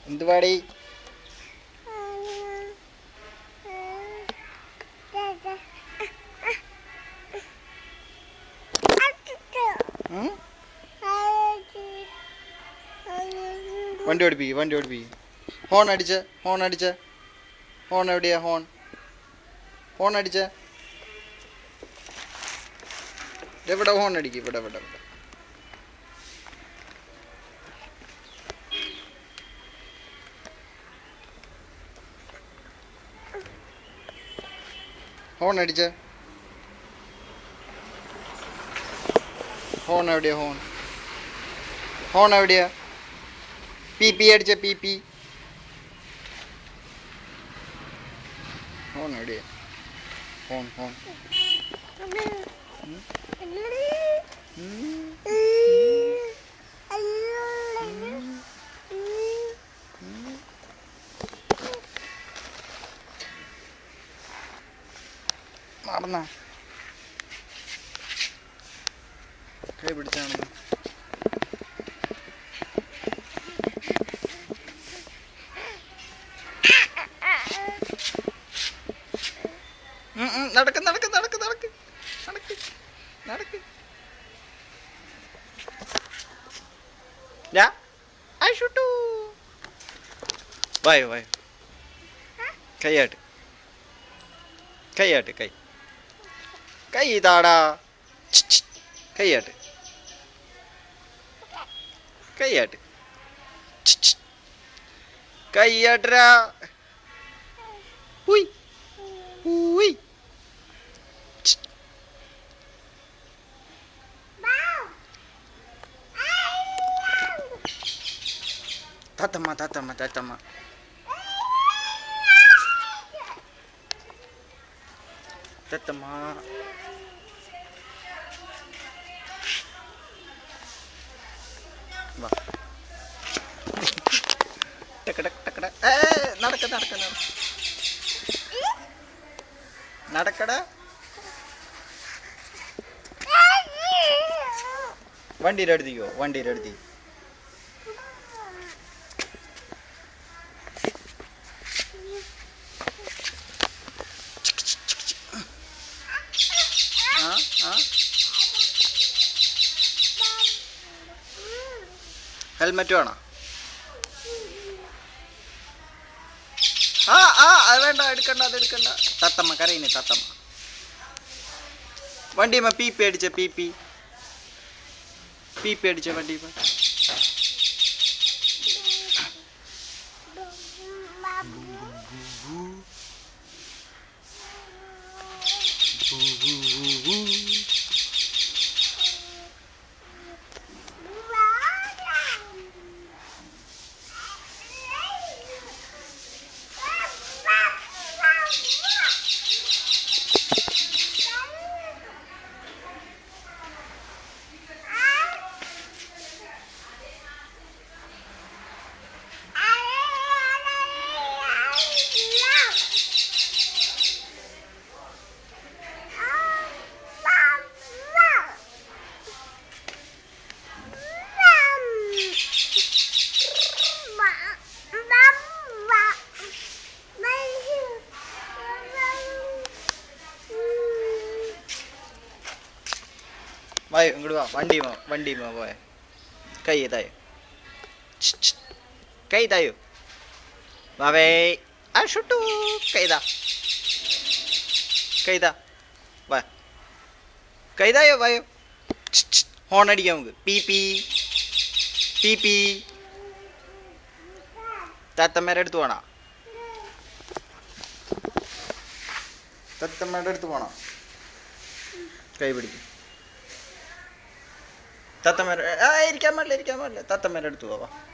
എന്തുവാടി? വണ്ടി ഓടിപ്പിക്കും. ഹോൺ അടിച്ച. ഹോൺ എവിടെയാ? ഹോൺ അടിച്ച. എവിടെ ഹോൺ അടിക്കും? ഇവിടെ. ഹോൺ അടിച്ച. ഹോൺ എവിടെയാ? ഹോൺ എവിടെയാ? പി അടിച്ച. പി ഹോൺ എവിടെയാ? ഹോൺ നടന്ന കൈ പിടിച്ചാണെന്ന്. നടക്ക്. വായോ കൈയാട്ട്. കൈ താടാ. കൈയാട്ട്. കൈയാട്ടരാ. ഉയ്. താത്തമ്മ. വാ. നടക്കട. വണ്ടിയുടെ അടുത്തേക്ക്. ഹെൽമെറ്റ് വേണോ? അത് വേണ്ട. എടുക്കണ്ട. തത്തമ്മ കരയിന്. വണ്ടിയമ്മ പി അടിച്ച. പി അടിച്ച വണ്ടിയമ്മ. വായോ ഇങ്ങോട്ട് വാ. വണ്ടിയുമോ പോയ. കൈ തായോ. വാവേ. ഷുട്ടു. കൈതാ. വാ. കൈതായോ. വായോ. ഹോൺ അടിക്കാം നമുക്ക്. പി. തത്തമ്മയുടെ അടുത്ത് പോണോ? കൈ പിടിക്കും. തത്തമ്മേരെ ഇരിക്കാൻ പാടില്ല. തത്തമ്മേരെ അടുത്ത് പോവാ.